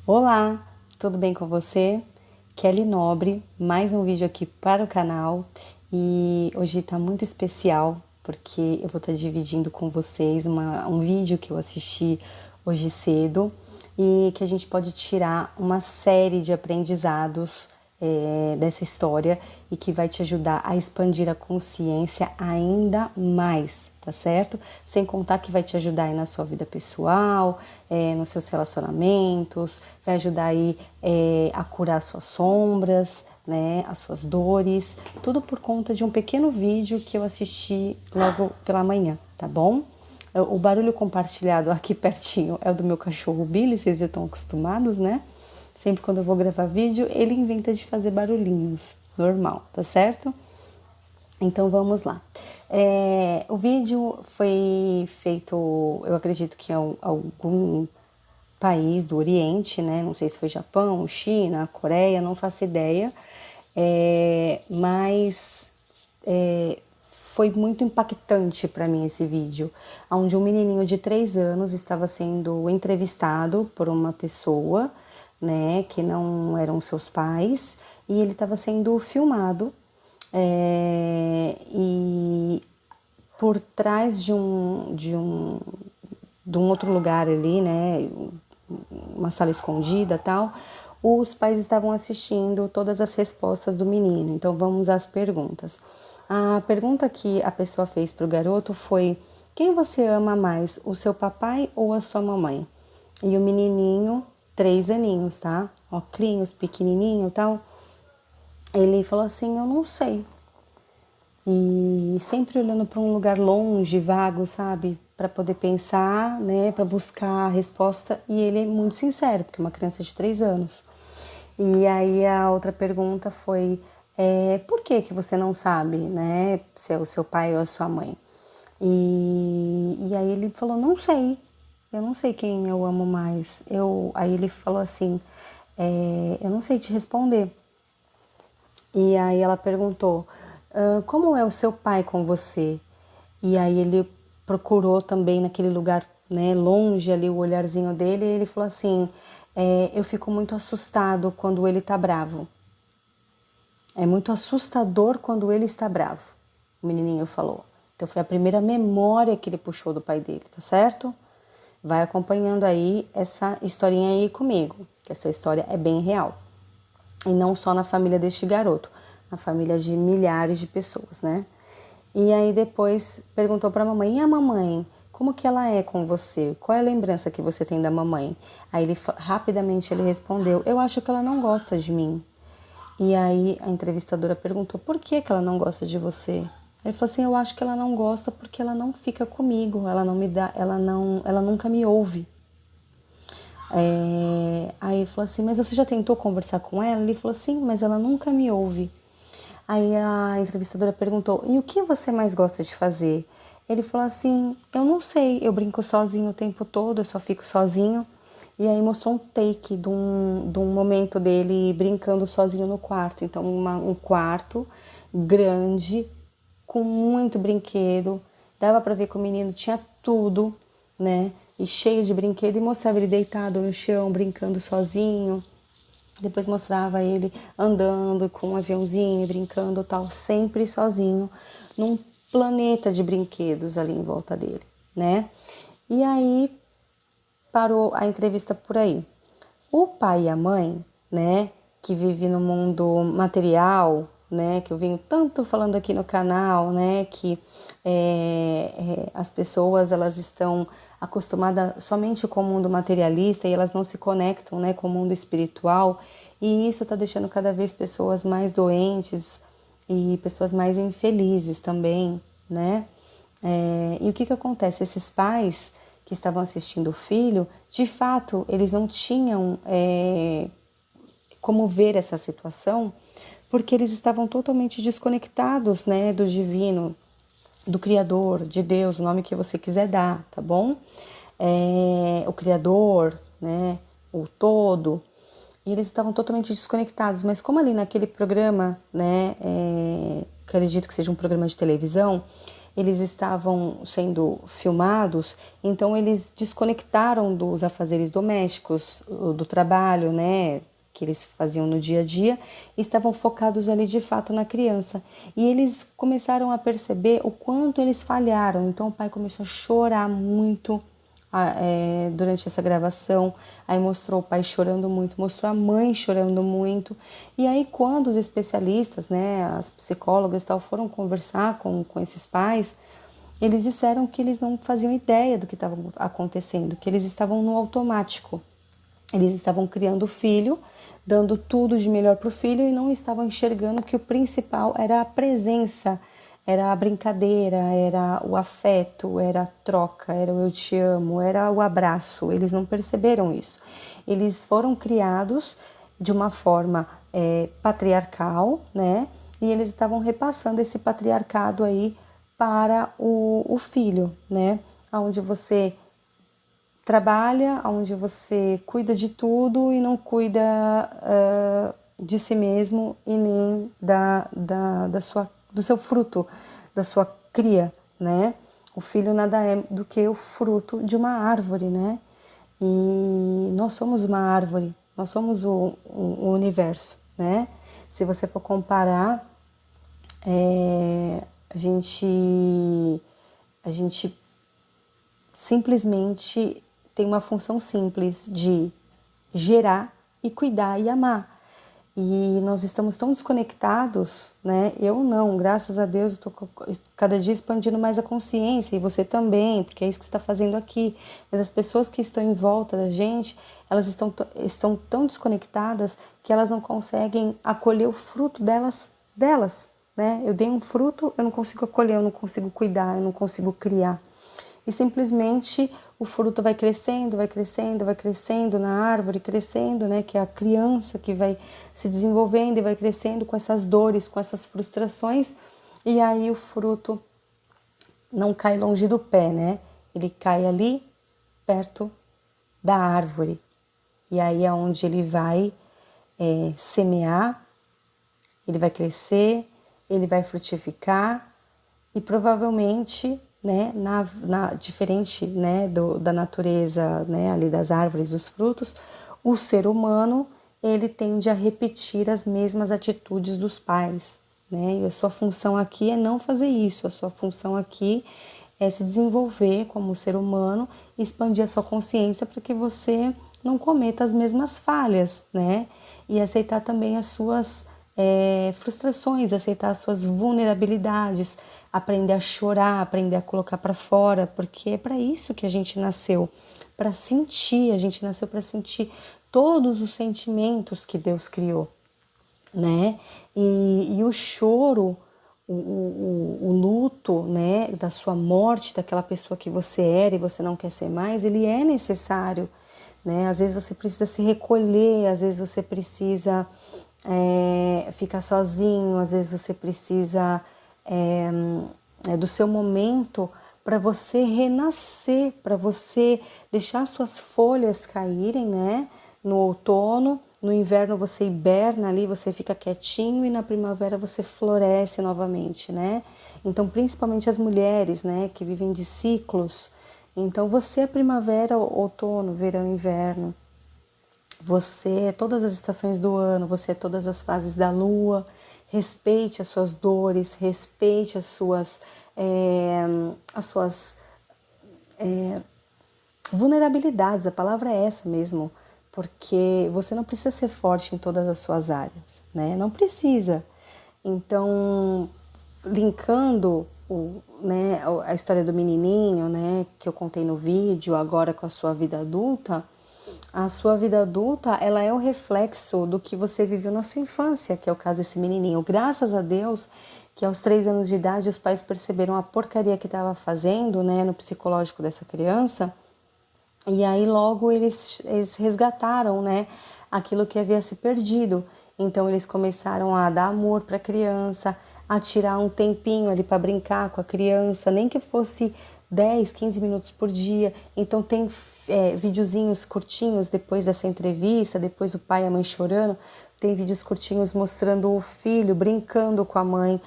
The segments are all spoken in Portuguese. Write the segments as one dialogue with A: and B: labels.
A: Olá, tudo bem com você? Kelly Nobre, mais um vídeo aqui para o canal e hoje está muito especial porque eu vou estar dividindo com vocês um vídeo que eu assisti hoje cedo e que a gente pode tirar uma série de aprendizados dessa história e que vai te ajudar a expandir a consciência ainda mais, tá certo? Sem contar que vai te ajudar aí na sua vida pessoal, nos seus relacionamentos, vai ajudar aí a curar suas sombras, né, as suas dores, tudo por conta de um pequeno vídeo que eu assisti logo pela manhã, tá bom? O barulho compartilhado aqui pertinho é o do meu cachorro Billy, vocês já estão acostumados, né? Sempre quando eu vou gravar vídeo, ele inventa de fazer barulhinhos, normal, tá certo? Então vamos lá. O vídeo foi feito, eu acredito que em algum país do Oriente, né? Não sei se foi Japão, China, Coreia, não faço ideia. Mas foi muito impactante para mim esse vídeo, onde um menininho de 3 anos estava sendo entrevistado por uma pessoa, né, que não eram seus pais, e ele estava sendo filmado e por trás de um outro lugar ali, né, uma sala escondida tal, os pais estavam assistindo todas as respostas do menino. Então vamos às perguntas. A pergunta que a pessoa fez para o garoto foi: quem você ama mais, o seu papai ou a sua mamãe? E o menininho, 3 aninhos, tá? Óculos, pequenininho e tal, ele falou assim: eu não sei. E sempre olhando para um lugar longe, vago, sabe? Para poder pensar, né? Para buscar a resposta. E ele é muito sincero, porque é uma criança de 3 anos. E aí a outra pergunta foi: por que você não sabe, né? Se é o seu pai ou a sua mãe? E aí ele falou: não sei. Eu não sei quem eu amo mais. Aí ele falou assim: eu não sei te responder. E aí ela perguntou: como é o seu pai com você? E aí ele procurou também naquele lugar, né, longe ali o olharzinho dele, e ele falou assim: eu fico muito assustado quando ele tá bravo. É muito assustador quando ele está bravo, o menininho falou. Então foi a primeira memória que ele puxou do pai dele, tá certo? Vai acompanhando aí essa historinha aí comigo, que essa história é bem real. E não só na família deste garoto, na família de milhares de pessoas, né? E aí depois perguntou para a mamãe: e a mamãe? Como que ela é com você? Qual é a lembrança que você tem da mamãe? Aí ele rapidamente ele respondeu: eu acho que ela não gosta de mim. E aí a entrevistadora perguntou: por que ela não gosta de você? Ele falou assim: eu acho que ela não gosta porque ela não fica comigo, ela não me dá, ela nunca me ouve. Aí ele falou assim: mas você já tentou conversar com ela? Ele falou: sim, mas ela nunca me ouve. Aí a entrevistadora perguntou: e o que você mais gosta de fazer? Ele falou assim: eu não sei, eu brinco sozinho o tempo todo, eu só fico sozinho. E aí mostrou um take de um momento dele brincando sozinho no quarto. Então um quarto grande, com muito brinquedo. Dava pra ver que o menino tinha tudo, né? E cheio de brinquedo, e mostrava ele deitado no chão, brincando sozinho. Depois mostrava ele andando com um aviãozinho, brincando tal, sempre sozinho, num planeta de brinquedos ali em volta dele, né? E aí parou a entrevista por aí. O pai e a mãe, né, que vive no mundo material, né, que eu venho tanto falando aqui no canal, né, que as pessoas elas estão acostumadas somente com o mundo materialista e elas não se conectam, né, com o mundo espiritual, e isso está deixando cada vez pessoas mais doentes e pessoas mais infelizes também, né? E o que acontece? Esses pais que estavam assistindo o filho, de fato, eles não tinham como ver essa situação, porque eles estavam totalmente desconectados, né, do divino, do Criador, de Deus, o nome que você quiser dar, tá bom? O Criador, né, o todo, e eles estavam totalmente desconectados, mas como ali naquele programa, né, acredito que seja um programa de televisão, eles estavam sendo filmados, então eles desconectaram dos afazeres domésticos, do trabalho, né, que eles faziam no dia a dia, e estavam focados ali de fato na criança. E eles começaram a perceber o quanto eles falharam. Então o pai começou a chorar muito durante essa gravação. Aí mostrou o pai chorando muito, mostrou a mãe chorando muito. E aí quando os especialistas, né, as psicólogas e tal, foram conversar com esses pais, eles disseram que eles não faziam ideia do que estava acontecendo, que eles estavam no automático. Eles estavam criando o filho, dando tudo de melhor para o filho e não estavam enxergando que o principal era a presença, era a brincadeira, era o afeto, era a troca, era o eu te amo, era o abraço. Eles não perceberam isso. Eles foram criados de uma forma patriarcal, né? E eles estavam repassando esse patriarcado aí para o filho, né? Onde você trabalha, onde você cuida de tudo e não cuida de si mesmo e nem do seu fruto, da sua cria, né? O filho nada é do que o fruto de uma árvore, né? E nós somos uma árvore, nós somos o universo, né? Se você for comparar, a gente simplesmente tem uma função simples de gerar e cuidar e amar. E nós estamos tão desconectados, né? Eu não, graças a Deus, eu tô cada dia expandindo mais a consciência, e você também, porque é isso que você está fazendo aqui. Mas as pessoas que estão em volta da gente, elas estão tão desconectadas que elas não conseguem acolher o fruto delas, né? Eu dei um fruto, eu não consigo acolher, eu não consigo cuidar, eu não consigo criar. E simplesmente o fruto vai crescendo, vai crescendo, vai crescendo na árvore, crescendo, né? Que é a criança que vai se desenvolvendo e vai crescendo com essas dores, com essas frustrações. E aí o fruto não cai longe do pé, né? Ele cai ali perto da árvore. E aí é onde ele vai semear, ele vai crescer, ele vai frutificar e provavelmente, né, diferente, né, da natureza, né, ali das árvores, dos frutos, o ser humano ele tende a repetir as mesmas atitudes dos pais, né? E a sua função aqui é não fazer isso, a sua função aqui é se desenvolver como ser humano, expandir a sua consciência para que você não cometa as mesmas falhas, né? E aceitar também as suas frustrações, aceitar as suas vulnerabilidades, aprender a chorar, aprender a colocar para fora, porque é para isso que a gente nasceu, para sentir, a gente nasceu para sentir todos os sentimentos que Deus criou, né? E o choro, o luto, né, da sua morte, daquela pessoa que você era e você não quer ser mais, ele é necessário, né? Às vezes você precisa se recolher, às vezes você precisa ficar sozinho, às vezes você precisa do seu momento para você renascer, para você deixar suas folhas caírem, né? No outono, no inverno você hiberna ali, você fica quietinho e na primavera você floresce novamente, né? Então, principalmente as mulheres, né, que vivem de ciclos. Então, você é primavera, outono, verão, inverno. Você é todas as estações do ano, você é todas as fases da lua. Respeite as suas dores, respeite as suas vulnerabilidades, a palavra é essa mesmo, porque você não precisa ser forte em todas as suas áreas, né? Não precisa. Então, linkando né, a história do menininho, né, que eu contei no vídeo, agora com a sua vida adulta, a sua vida adulta, ela é o reflexo do que você viveu na sua infância, que é o caso desse menininho. Graças a Deus que aos 3 anos de idade os pais perceberam a porcaria que estava fazendo, né, no psicológico dessa criança, e aí logo eles resgataram, né, aquilo que havia se perdido. Então eles começaram a dar amor para a criança, a tirar um tempinho ali para brincar com a criança, nem que fosse 10, 15 minutos por dia. Então tem videozinhos curtinhos depois dessa entrevista, depois o pai e a mãe chorando. Tem vídeos curtinhos mostrando o filho brincando com a mãe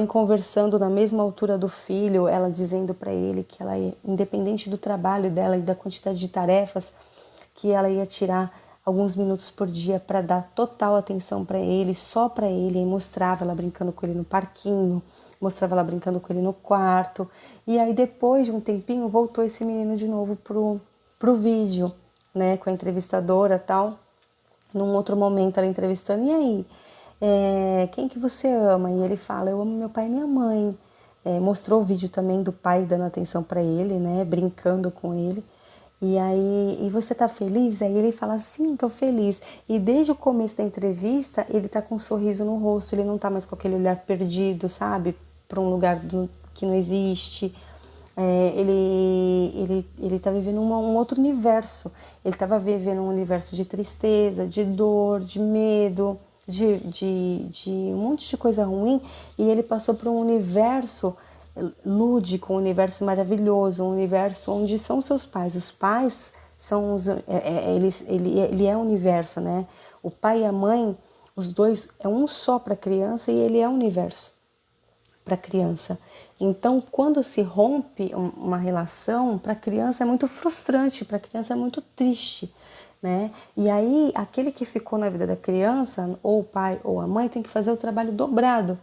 A: conversando na mesma altura do filho, ela dizendo para ele que ela, independente do trabalho dela e da quantidade de tarefas, que ela ia tirar alguns minutos por dia para dar total atenção para ele, só para ele, e mostrava ela brincando com ele no parquinho, mostrava ela brincando com ele no quarto. E aí depois de um tempinho voltou esse menino de novo pro vídeo, né, com a entrevistadora e tal. Num outro momento ela entrevistando, e aí, quem que você ama? E ele fala, eu amo meu pai e minha mãe. Mostrou o vídeo também do pai dando atenção para ele, né, brincando com ele. E aí, e você tá feliz? Aí ele fala, sim, tô feliz. E desde o começo da entrevista, ele tá com um sorriso no rosto, ele não tá mais com aquele olhar perdido, sabe? Para um lugar que não existe. Ele tá vivendo um outro universo. Ele estava vivendo um universo de tristeza, de dor, de medo, de um monte de coisa ruim. E ele passou por um universo lúdico, um universo maravilhoso, um universo onde são seus pais. Os pais são ele é o universo, né? O pai e a mãe, os dois é um só para a criança e ele é o universo para a criança. Então, quando se rompe uma relação, para a criança é muito frustrante, para a criança é muito triste, né? E aí, aquele que ficou na vida da criança, ou o pai ou a mãe, tem que fazer o trabalho dobrado,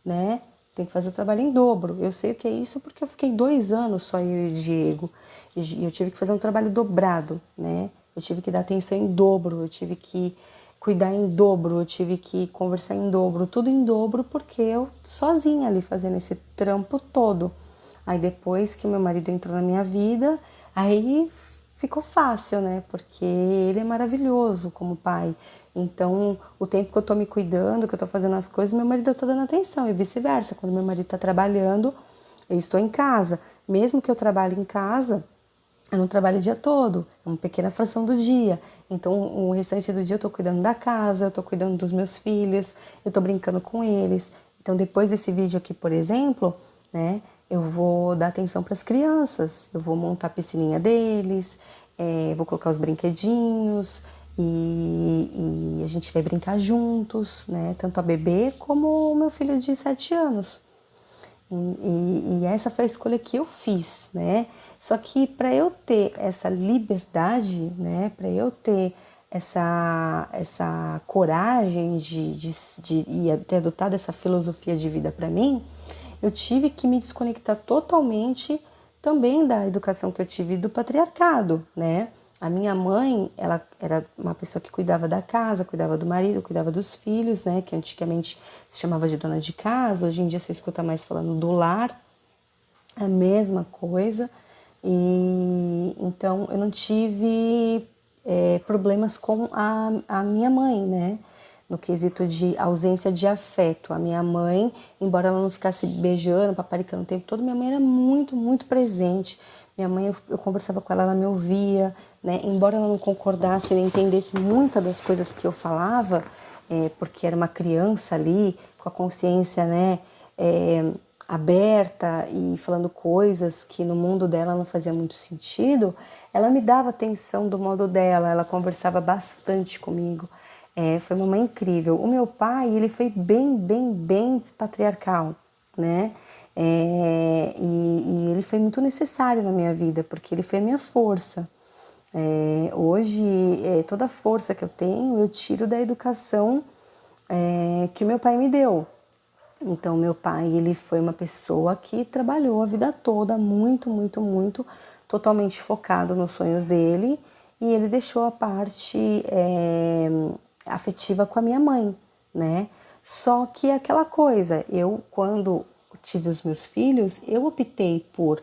A: né? Tem que fazer o trabalho em dobro. Eu sei o que é isso porque eu fiquei 2 anos só eu e o Diego. E eu tive que fazer um trabalho dobrado, né? Eu tive que dar atenção em dobro, eu tive que cuidar em dobro, eu tive que conversar em dobro, tudo em dobro, porque eu sozinha ali fazendo esse trampo todo. Aí depois que o meu marido entrou na minha vida, aí ficou fácil, né? Porque ele é maravilhoso como pai. Então, o tempo que eu tô me cuidando, que eu tô fazendo as coisas, meu marido tá dando atenção e vice-versa. Quando meu marido tá trabalhando, eu estou em casa. Mesmo que eu trabalhe em casa, eu não trabalho o dia todo, é uma pequena fração do dia. Então, o restante do dia eu tô cuidando da casa, eu tô cuidando dos meus filhos, eu tô brincando com eles. Então, depois desse vídeo aqui, por exemplo, né, eu vou dar atenção para as crianças, eu vou montar a piscininha deles, vou colocar os brinquedinhos e a gente vai brincar juntos, né, tanto a bebê como o meu filho de 7 anos. E essa foi a escolha que eu fiz, né? Só que para eu ter essa liberdade, né? Para eu ter essa coragem de ter adotado essa filosofia de vida para mim, eu tive que me desconectar totalmente também da educação que eu tive do patriarcado, né? A minha mãe, ela era uma pessoa que cuidava da casa, cuidava do marido, cuidava dos filhos, né? Que antigamente se chamava de dona de casa, hoje em dia você escuta mais falando do lar, a mesma coisa. E então eu não tive problemas com a minha mãe, né? No quesito de ausência de afeto. A minha mãe, embora ela não ficasse beijando, paparicando o tempo todo, minha mãe era muito, muito presente. Minha mãe, eu conversava com ela, ela me ouvia, né? Embora ela não concordasse, não entendesse muitas das coisas que eu falava, porque era uma criança ali, com a consciência, né, aberta e falando coisas que no mundo dela não fazia muito sentido, ela me dava atenção do modo dela, ela conversava bastante comigo. Foi uma mãe incrível. O meu pai, ele foi bem, bem, bem patriarcal, né? E ele foi muito necessário na minha vida, porque ele foi a minha força. Hoje, toda a força que eu tenho, eu tiro da educação que o meu pai me deu. Então, meu pai, ele foi uma pessoa que trabalhou a vida toda, muito, muito, muito, totalmente focado nos sonhos dele, e ele deixou a parte afetiva com a minha mãe, né? Só que aquela coisa, eu, quando tive os meus filhos, eu optei por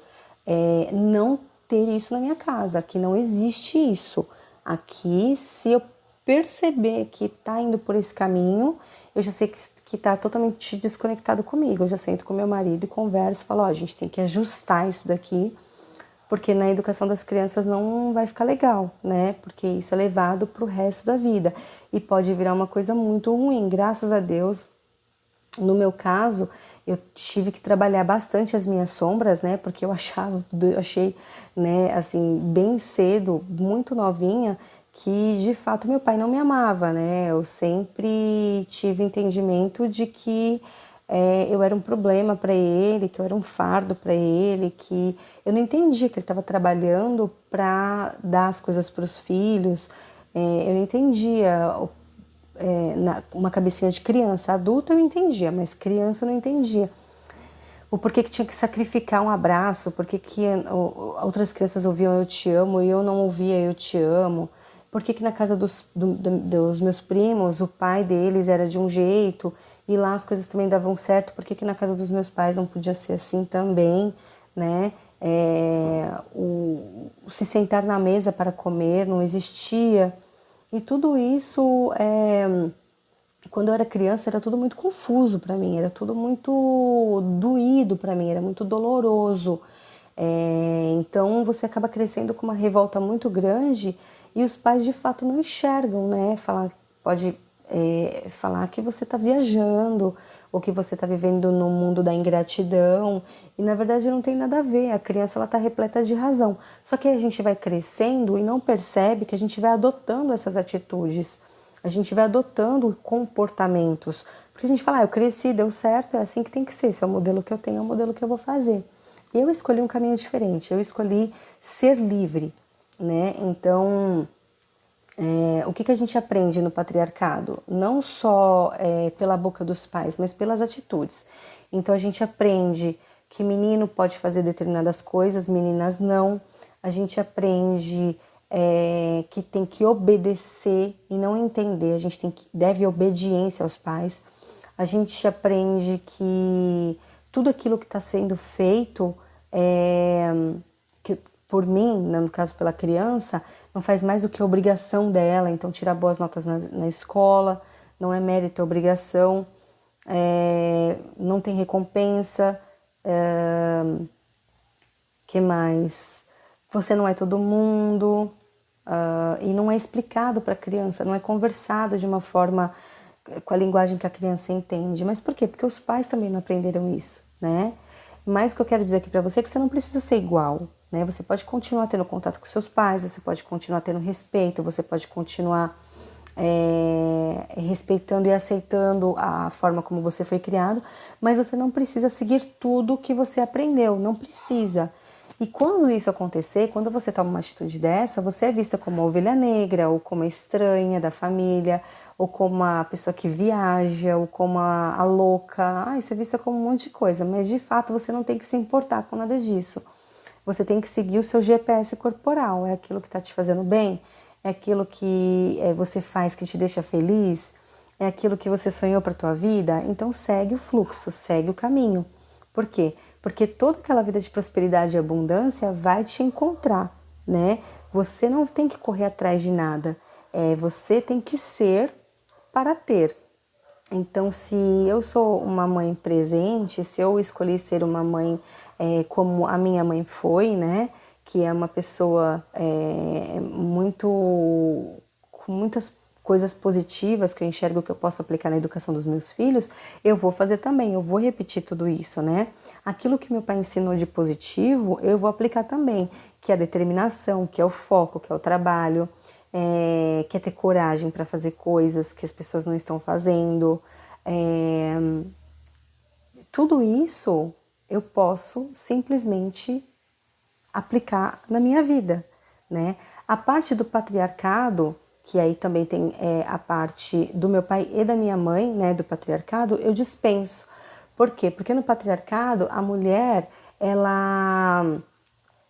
A: não ter isso na minha casa, que não existe isso. Aqui, se eu perceber que tá indo por esse caminho, eu já sei que tá totalmente desconectado comigo. Eu já sento com meu marido e converso, falo, ó, a gente tem que ajustar isso daqui, porque na educação das crianças não vai ficar legal, né? Porque isso é levado pro resto da vida e pode virar uma coisa muito ruim. Graças a Deus, No meu caso, eu tive que trabalhar bastante as minhas sombras, né? Porque eu achei, né, assim, bem cedo, muito novinha, que de fato meu pai não me amava, né? Eu sempre tive entendimento de que eu era um problema para ele, que eu era um fardo para ele, que eu não entendia que ele estava trabalhando para dar as coisas para os filhos. Eu não entendia uma cabecinha de criança. Adulta eu entendia, mas criança eu não entendia. O porquê que tinha que sacrificar um abraço, porquê que outras crianças ouviam eu te amo e eu não ouvia eu te amo. Por que na casa dos meus primos, o pai deles era de um jeito e lá as coisas também davam certo, por que na casa dos meus pais não podia ser assim também, né? O se sentar na mesa para comer não existia. E tudo isso, quando eu era criança, era tudo muito confuso para mim, era tudo muito doído para mim, era muito doloroso. Então você acaba crescendo com uma revolta muito grande e os pais de fato não enxergam, né? Pode falar que você está viajando ou que você está vivendo no mundo da ingratidão e na verdade não tem nada a ver. A criança ela está repleta de razão. Só que a gente vai crescendo e não percebe que a gente vai adotando essas atitudes. A gente vai adotando comportamentos. Porque a gente fala, eu cresci, deu certo, é assim que tem que ser. Esse é o modelo que eu tenho, é o modelo que eu vou fazer. Eu escolhi um caminho diferente, eu escolhi ser livre, né? Então, o que a gente aprende no patriarcado? Não só pela boca dos pais, mas pelas atitudes. Então, a gente aprende que menino pode fazer determinadas coisas, meninas não. A gente aprende que tem que obedecer e não entender. A gente deve obediência aos pais. A gente aprende que tudo aquilo que está sendo feito que por mim, né, no caso pela criança, não faz mais do que obrigação dela. Então, tirar boas notas na escola não é mérito, é obrigação. Não tem recompensa. Que mais? Você não é todo mundo. E não é explicado para a criança, não é conversado de uma forma com a linguagem que a criança entende. Mas por quê? Porque os pais também não aprenderam isso, né? Mas o que eu quero dizer aqui para você é que você não precisa ser igual, né? Você pode continuar tendo contato com seus pais, você pode continuar tendo respeito, você pode continuar respeitando e aceitando a forma como você foi criado, mas você não precisa seguir tudo que você aprendeu, não precisa. E quando isso acontecer, quando você toma uma atitude dessa, você é vista como a ovelha negra, ou como a estranha da família, ou como a pessoa que viaja, ou como a louca. Você é vista como um monte de coisa, mas de fato você não tem que se importar com nada disso. Você tem que seguir o seu GPS corporal, é aquilo que está te fazendo bem, é aquilo que você faz que te deixa feliz, é aquilo que você sonhou para a tua vida, então segue o fluxo, segue o caminho. Por quê? Porque toda aquela vida de prosperidade e abundância vai te encontrar, né? Você não tem que correr atrás de nada, você tem que ser para ter. Então, se eu sou uma mãe presente, se eu escolhi ser uma mãe como a minha mãe foi, né? Que é uma pessoa com muitas coisas positivas que eu enxergo que eu posso aplicar na educação dos meus filhos, eu vou fazer também, eu vou repetir tudo isso, né? Aquilo que meu pai ensinou de positivo, eu vou aplicar também, que é a determinação, que é o foco, que é o trabalho, que é ter coragem para fazer coisas que as pessoas não estão fazendo. Tudo isso eu posso simplesmente aplicar na minha vida, né? A parte do patriarcado, que aí também tem a parte do meu pai e da minha mãe, né, do patriarcado, eu dispenso. Por quê? Porque no patriarcado a mulher, ela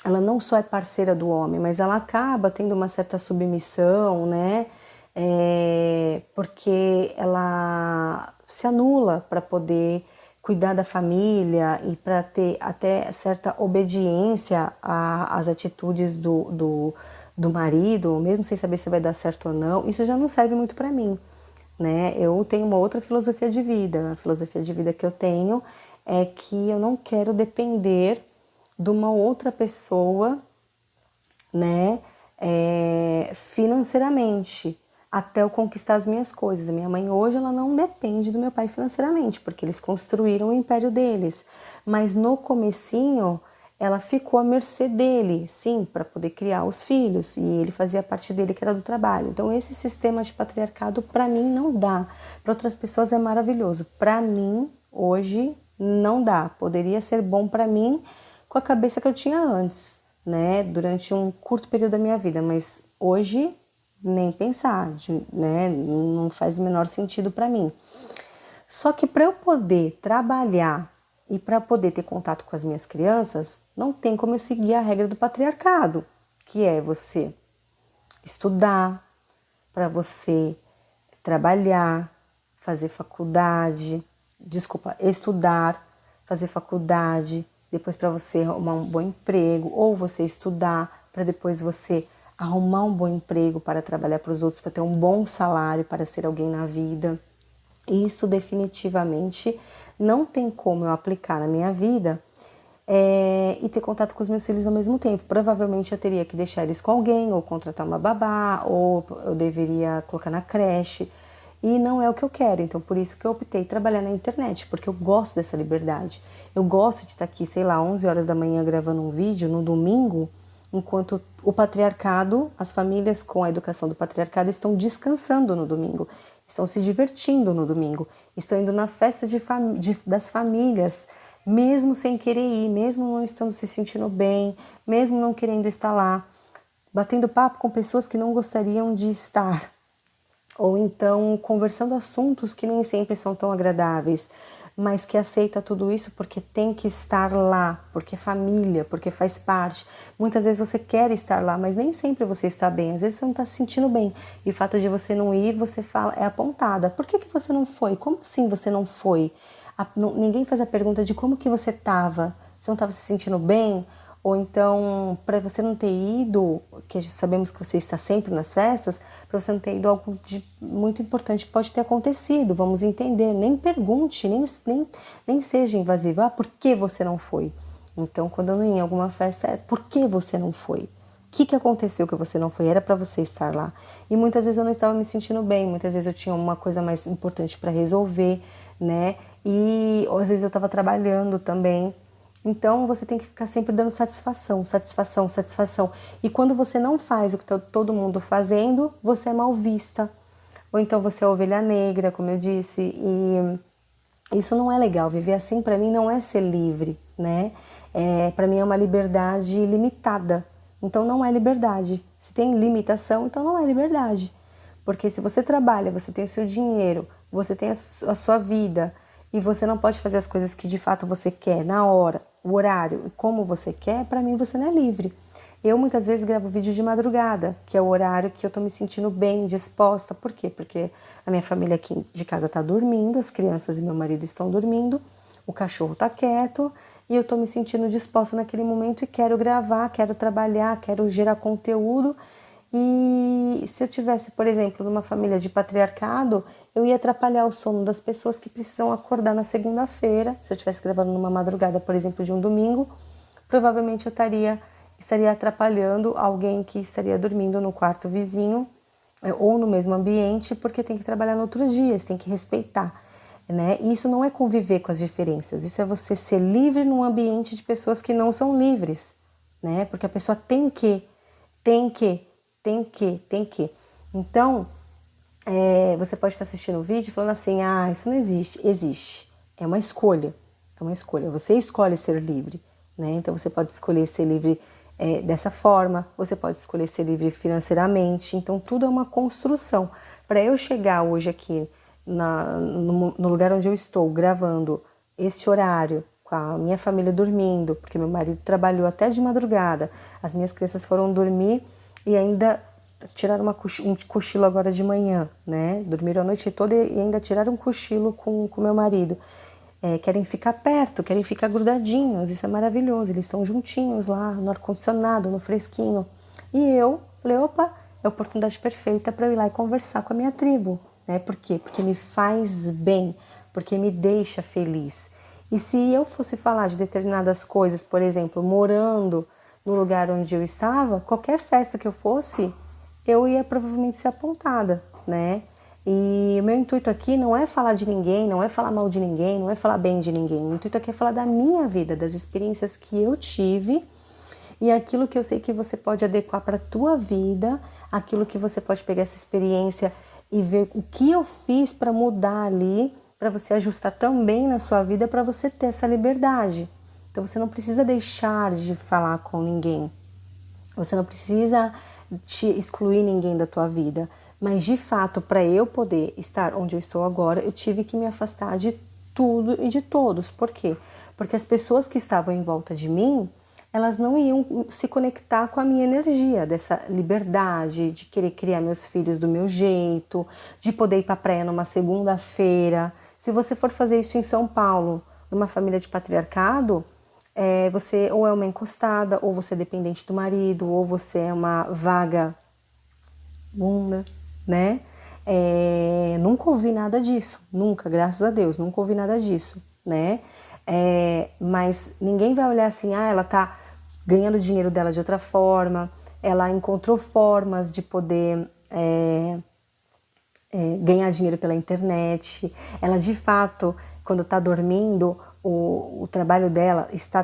A: não só é parceira do homem, mas ela acaba tendo uma certa submissão, né? Porque ela se anula para poder cuidar da família e para ter até certa obediência às atitudes do marido, mesmo sem saber se vai dar certo ou não. Isso já não serve muito para mim, né? Eu tenho uma outra filosofia de vida. A filosofia de vida que eu tenho é que eu não quero depender de uma outra pessoa, né, financeiramente. até eu conquistar as minhas coisas. A minha mãe hoje ela não depende do meu pai financeiramente, porque eles construíram o império deles. Mas no comecinho ela ficou à mercê dele, sim, para poder criar os filhos, e ele fazia parte dele que era do trabalho. Então esse sistema de patriarcado para mim não dá. Para outras pessoas é maravilhoso. Para mim hoje não dá. Poderia ser bom para mim com a cabeça que eu tinha antes, né, durante um curto período da minha vida, mas hoje nem pensar, né? Não faz o menor sentido para mim. Só que para eu poder trabalhar e para poder ter contato com as minhas crianças, não tem como eu seguir a regra do patriarcado, que é você estudar, para você trabalhar, fazer faculdade, estudar, fazer faculdade, depois para você arrumar um bom emprego, ou você estudar para depois você arrumar um bom emprego para trabalhar para os outros, para ter um bom salário, para ser alguém na vida. Isso definitivamente não tem como eu aplicar na minha vida e ter contato com os meus filhos ao mesmo tempo. Provavelmente eu teria que deixar eles com alguém, ou contratar uma babá, ou eu deveria colocar na creche. E não é o que eu quero, então por isso que eu optei trabalhar na internet, porque eu gosto dessa liberdade. Eu gosto de estar aqui, sei lá, 11 horas da manhã gravando um vídeo no domingo, enquanto o patriarcado, as famílias com a educação do patriarcado estão descansando no domingo, estão se divertindo no domingo, estão indo na festa das famílias, mesmo sem querer ir, mesmo não estando se sentindo bem, mesmo não querendo estar lá, batendo papo com pessoas que não gostariam de estar, ou então conversando assuntos que nem sempre são tão agradáveis, mas que aceita tudo isso porque tem que estar lá, porque é família, porque faz parte. Muitas vezes você quer estar lá, mas nem sempre você está bem, às vezes você não está se sentindo bem. E o fato de você não ir, você fala, é apontada. Por que você não foi? Como assim você não foi? Ninguém faz a pergunta de como que você estava. Você não estava se sentindo bem? Ou então, para você não ter ido, que sabemos que você está sempre nas festas, para você não ter ido, algo de muito importante pode ter acontecido, vamos entender. Nem pergunte, nem seja invasivo. Ah, por que você não foi? Então, quando eu não ia em alguma festa, é por que você não foi? O que aconteceu que você não foi? Era para você estar lá. E muitas vezes eu não estava me sentindo bem, muitas vezes eu tinha uma coisa mais importante para resolver, né? E às vezes eu estava trabalhando também. Então você tem que ficar sempre dando satisfação, satisfação, satisfação. E quando você não faz o que está todo mundo fazendo, você é mal vista. Ou então você é ovelha negra, como eu disse. E isso não é legal. Viver assim para mim não é ser livre, né? Para mim é uma liberdade limitada. Então não é liberdade. Se tem limitação, então não é liberdade. Porque se você trabalha, você tem o seu dinheiro, você tem a sua vida, e você não pode fazer as coisas que de fato você quer, na hora, o horário, como você quer, para mim você não é livre. Eu muitas vezes gravo vídeo de madrugada, que é o horário que eu tô me sentindo bem, disposta. Por quê? Porque a minha família aqui de casa tá dormindo, as crianças e meu marido estão dormindo, o cachorro tá quieto, e eu tô me sentindo disposta naquele momento e quero gravar, quero trabalhar, quero gerar conteúdo. E se eu tivesse, por exemplo, numa família de patriarcado, eu ia atrapalhar o sono das pessoas que precisam acordar na segunda-feira. Se eu estivesse gravando numa madrugada, por exemplo, de um domingo, provavelmente eu estaria atrapalhando alguém que estaria dormindo no quarto vizinho ou no mesmo ambiente, porque tem que trabalhar no outro dia, você tem que respeitar, né? E isso não é conviver com as diferenças, isso é você ser livre num ambiente de pessoas que não são livres, né? Porque a pessoa tem que. Então, você pode estar assistindo o vídeo falando assim, ah, isso não existe. Existe. É uma escolha. É uma escolha. Você escolhe ser livre, né? Então, você pode escolher ser livre dessa forma. Você pode escolher ser livre financeiramente. Então, tudo é uma construção. Para eu chegar hoje aqui no lugar onde eu estou, gravando este horário, com a minha família dormindo, porque meu marido trabalhou até de madrugada, as minhas crianças foram dormir e ainda tiraram um cochilo agora de manhã, né? Dormiram a noite toda e ainda tiraram um cochilo com meu marido. Querem ficar perto, querem ficar grudadinhos, isso é maravilhoso, eles estão juntinhos lá, no ar-condicionado, no fresquinho. E eu falei, opa, é a oportunidade perfeita para eu ir lá e conversar com a minha tribo, né? Por quê? Porque me faz bem, porque me deixa feliz. E se eu fosse falar de determinadas coisas, por exemplo, morando no lugar onde eu estava, qualquer festa que eu fosse, eu ia provavelmente ser apontada, né? E o meu intuito aqui não é falar de ninguém, não é falar mal de ninguém, não é falar bem de ninguém. O intuito aqui é falar da minha vida, das experiências que eu tive e aquilo que eu sei que você pode adequar para a tua vida, aquilo que você pode pegar essa experiência e ver o que eu fiz para mudar ali, para você ajustar também na sua vida, para você ter essa liberdade. Então você não precisa deixar de falar com ninguém. Você não precisa te excluir ninguém da tua vida. Mas de fato, para eu poder estar onde eu estou agora, eu tive que me afastar de tudo e de todos. Por quê? Porque as pessoas que estavam em volta de mim, elas não iam se conectar com a minha energia, dessa liberdade, de querer criar meus filhos do meu jeito, de poder ir para a praia numa segunda-feira. Se você for fazer isso em São Paulo, numa família de patriarcado, você ou é uma encostada, ou você é dependente do marido, ou você é uma vagabunda, né? Nunca ouvi nada disso, nunca, graças a Deus, nunca ouvi nada disso, né? Mas ninguém vai olhar assim, ela tá ganhando dinheiro dela de outra forma, ela encontrou formas de poder ganhar dinheiro pela internet, ela de fato, quando está dormindo, o trabalho dela está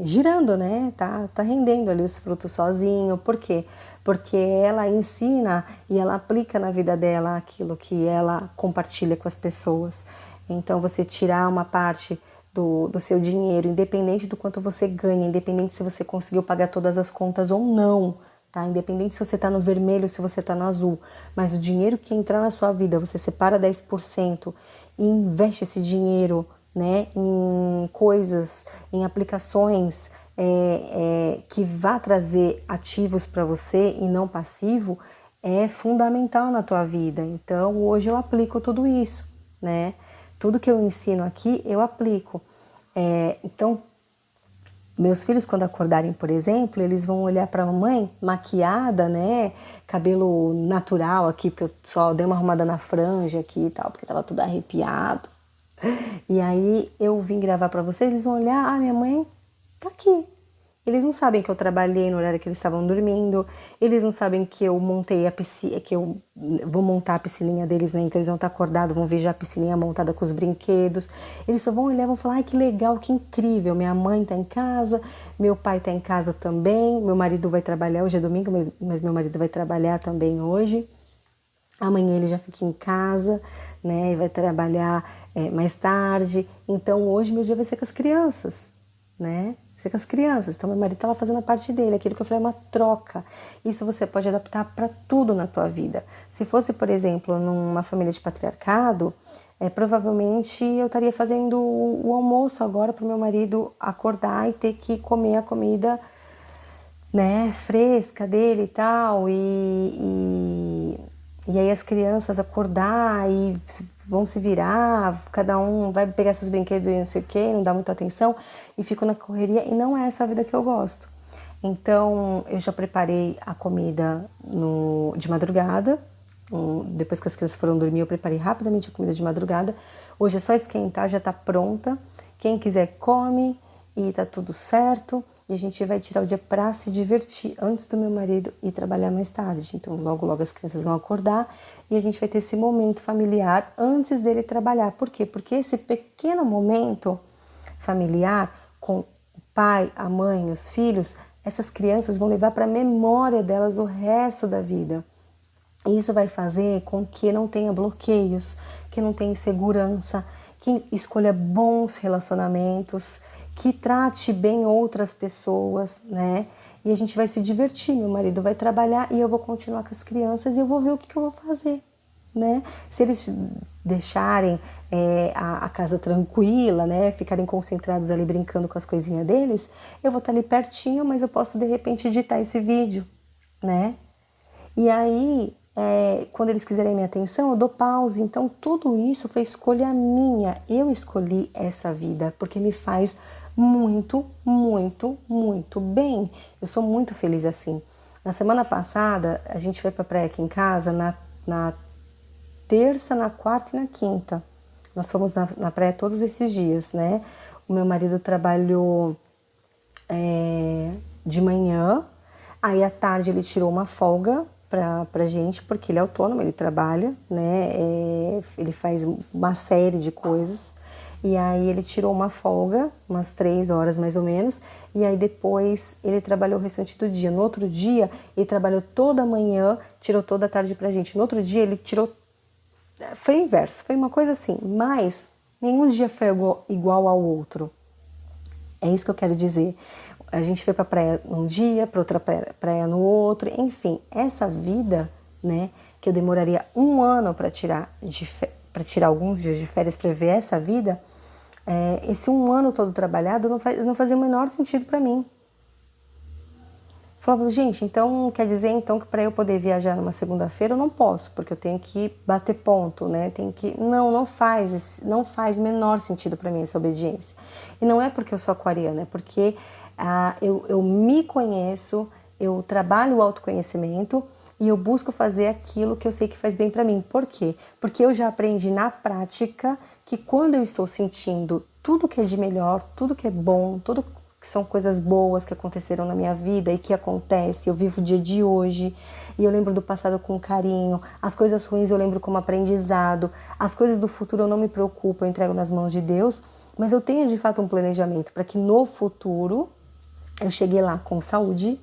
A: girando, né? Tá rendendo ali os frutos sozinho. Por quê? Porque ela ensina e ela aplica na vida dela aquilo que ela compartilha com as pessoas. Então, você tirar uma parte do seu dinheiro, independente do quanto você ganha, independente se você conseguiu pagar todas as contas ou não, tá? Independente se você está no vermelho ou se você está no azul, mas o dinheiro que entrar na sua vida, você separa 10% e investe esse dinheiro, né, em coisas, em aplicações que vá trazer ativos para você e não passivo, é fundamental na tua vida. Então, hoje eu aplico tudo isso, né? Tudo que eu ensino aqui, eu aplico. Então, meus filhos, quando acordarem, por exemplo, eles vão olhar para a mamãe maquiada, né? Cabelo natural aqui, porque eu só dei uma arrumada na franja aqui e tal, porque tava tudo arrepiado. E aí eu vim gravar para vocês, eles vão olhar, minha mãe tá aqui. Eles não sabem que eu trabalhei no horário que eles estavam dormindo, eles não sabem que eu montei a piscina, que eu vou montar a piscininha deles, né? Então eles vão estar acordados, vão ver já a piscininha montada com os brinquedos. Eles só vão olhar e vão falar, que legal, que incrível, minha mãe tá em casa, meu pai tá em casa também, meu marido vai trabalhar, hoje é domingo, mas meu marido vai trabalhar também hoje. Amanhã ele já fica em casa, né? E vai trabalhar mais tarde. Então hoje meu dia vai ser com as crianças, né? Ser com as crianças. Então, meu marido tá lá fazendo a parte dele. Aquilo que eu falei é uma troca. Isso você pode adaptar para tudo na tua vida. Se fosse, por exemplo, numa família de patriarcado, provavelmente eu estaria fazendo o almoço agora para o meu marido acordar e ter que comer a comida, né, fresca dele e tal. E aí as crianças acordar e vão se virar, cada um vai pegar seus brinquedos e não sei o que, não dá muita atenção e fico na correria, e não é essa a vida que eu gosto. Então eu já preparei a comida de madrugada, depois que as crianças foram dormir eu preparei rapidamente a comida de madrugada. Hoje é só esquentar, já tá pronta, quem quiser come e tá tudo certo. E a gente vai tirar o dia para se divertir antes do meu marido ir trabalhar mais tarde. Então, logo, logo as crianças vão acordar e a gente vai ter esse momento familiar antes dele trabalhar. Por quê? Porque esse pequeno momento familiar com o pai, a mãe, os filhos, essas crianças vão levar para a memória delas o resto da vida. E isso vai fazer com que não tenha bloqueios, que não tenha insegurança, que escolha bons relacionamentos, que trate bem outras pessoas, né? E a gente vai se divertir, meu marido vai trabalhar e eu vou continuar com as crianças e eu vou ver o que eu vou fazer, né? Se eles deixarem a casa tranquila, né? Ficarem concentrados ali brincando com as coisinhas deles, eu vou estar ali pertinho, mas eu posso de repente editar esse vídeo, né? E aí, quando eles quiserem minha atenção, eu dou pause. Então, tudo isso foi escolha minha. Eu escolhi essa vida porque me faz muito, muito, muito bem. Eu sou muito feliz assim. Na semana passada, a gente foi pra praia aqui em casa na terça, na quarta e na quinta. Nós fomos na praia todos esses dias, né? O meu marido trabalhou de manhã, aí à tarde ele tirou uma folga, pra gente, porque ele é autônomo, ele trabalha, né? Ele faz uma série de coisas. E aí ele tirou uma folga, umas 3 horas mais ou menos, e aí depois ele trabalhou o restante do dia. No outro dia, ele trabalhou toda a manhã, tirou toda a tarde pra gente. No outro dia, ele tirou... Foi o inverso, foi uma coisa assim, mas nenhum dia foi igual ao outro. É isso que eu quero dizer. A gente foi pra praia num dia, pra outra praia no outro, enfim, essa vida, né, que eu demoraria 1 ano para tirar alguns dias de férias para ver essa vida, esse 1 ano todo trabalhado não fazia o menor sentido para mim. Falava, gente, então quer dizer então que para eu poder viajar numa segunda-feira eu não posso, porque eu tenho que bater ponto, né? Não faz menor sentido para mim essa obediência. E não é porque eu sou aquariana, é porque eu me conheço, eu trabalho o autoconhecimento e eu busco fazer aquilo que eu sei que faz bem para mim. Por quê? Porque eu já aprendi na prática que quando eu estou sentindo tudo que é de melhor, tudo que é bom, tudo que são coisas boas que aconteceram na minha vida e que acontece, eu vivo o dia de hoje e eu lembro do passado com carinho, as coisas ruins eu lembro como aprendizado, as coisas do futuro eu não me preocupo, eu entrego nas mãos de Deus, mas eu tenho de fato um planejamento para que no futuro eu chegue lá com saúde,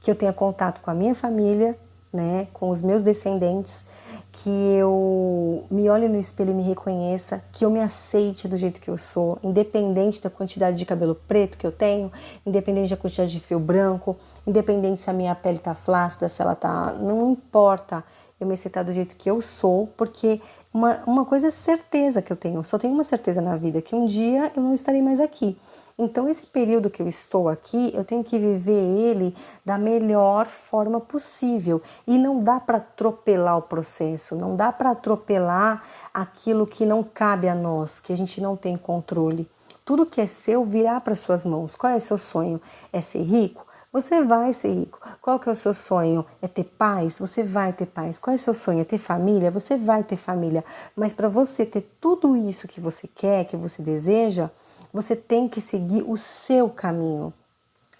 A: que eu tenha contato com a minha família, né, com os meus descendentes, que eu me olhe no espelho e me reconheça, que eu me aceite do jeito que eu sou, independente da quantidade de cabelo preto que eu tenho, independente da quantidade de fio branco, independente se a minha pele tá flácida, se ela tá... Não importa eu me aceitar do jeito que eu sou, porque uma coisa é certeza que eu tenho, só tenho uma certeza na vida, que um dia eu não estarei mais aqui. Então, esse período que eu estou aqui, eu tenho que viver ele da melhor forma possível. E não dá para atropelar o processo, não dá para atropelar aquilo que não cabe a nós, que a gente não tem controle. Tudo que é seu virá para suas mãos. Qual é seu sonho? É ser rico? Você vai ser rico. Qual que é o seu sonho? É ter paz? Você vai ter paz. Qual é o seu sonho? É ter família? Você vai ter família. Mas para você ter tudo isso que você quer, que você deseja, você tem que seguir o seu caminho.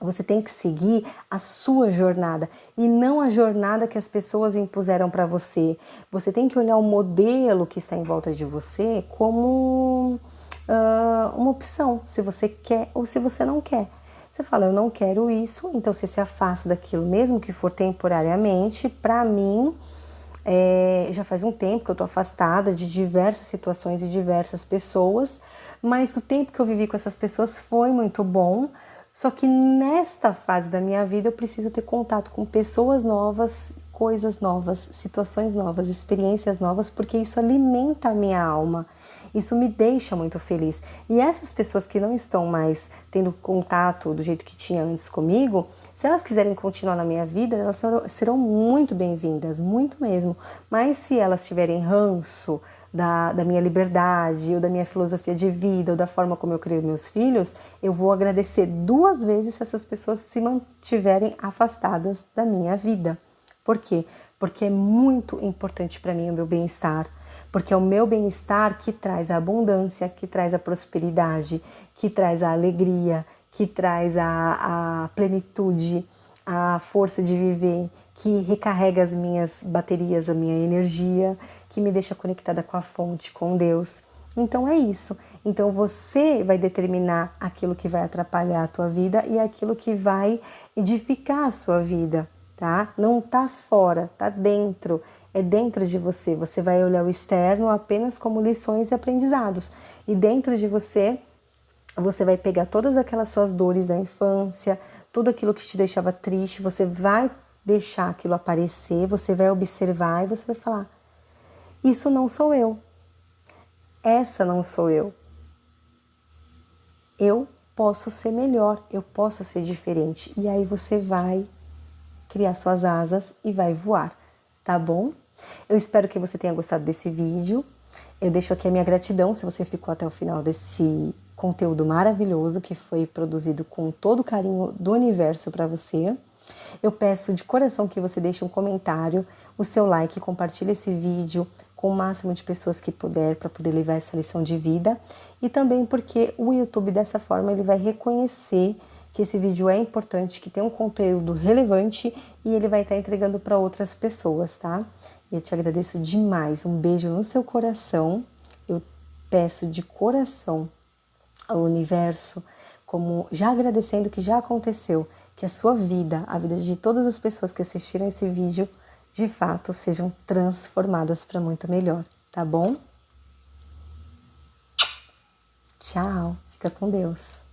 A: Você tem que seguir a sua jornada e não a jornada que as pessoas impuseram para você. Você tem que olhar o modelo que está em volta de você como uma opção, se você quer ou se você não quer. Você fala, eu não quero isso, então você se afasta daquilo, mesmo que for temporariamente. Para mim, já faz um tempo que eu tô afastada de diversas situações e diversas pessoas, mas o tempo que eu vivi com essas pessoas foi muito bom, só que nesta fase da minha vida eu preciso ter contato com pessoas novas, coisas novas, situações novas, experiências novas, porque isso alimenta a minha alma. Isso me deixa muito feliz. E essas pessoas que não estão mais tendo contato do jeito que tinha antes comigo, se elas quiserem continuar na minha vida, elas serão muito bem-vindas, muito mesmo. Mas se elas tiverem ranço da minha liberdade, ou da minha filosofia de vida, ou da forma como eu criei meus filhos, eu vou agradecer 2 vezes se essas pessoas se mantiverem afastadas da minha vida. Por quê? Porque é muito importante para mim o meu bem-estar. Porque é o meu bem-estar que traz a abundância, que traz a prosperidade, que traz a alegria, que traz a plenitude, a força de viver, que recarrega as minhas baterias, a minha energia, que me deixa conectada com a fonte, com Deus. Então é isso. Então você vai determinar aquilo que vai atrapalhar a tua vida e aquilo que vai edificar a sua vida, tá? Não tá fora, tá dentro. É dentro de você. Você vai olhar o externo apenas como lições e aprendizados. E dentro de você, você vai pegar todas aquelas suas dores da infância, tudo aquilo que te deixava triste, você vai deixar aquilo aparecer, você vai observar e você vai falar: isso não sou eu. Essa não sou eu. Eu posso ser melhor, eu posso ser diferente. E aí você vai criar suas asas e vai voar, tá bom? Eu espero que você tenha gostado desse vídeo. Eu deixo aqui a minha gratidão se você ficou até o final desse conteúdo maravilhoso que foi produzido com todo o carinho do universo para você. Eu peço de coração que você deixe um comentário, o seu like, compartilhe esse vídeo com o máximo de pessoas que puder para poder levar essa lição de vida. E também porque o YouTube dessa forma ele vai reconhecer que esse vídeo é importante, que tem um conteúdo relevante e ele vai estar entregando para outras pessoas, tá? Eu te agradeço demais. Um beijo no seu coração. Eu peço de coração ao universo, como já agradecendo o que já aconteceu, que a sua vida, a vida de todas as pessoas que assistiram esse vídeo, de fato, sejam transformadas para muito melhor, tá bom? Tchau, fica com Deus.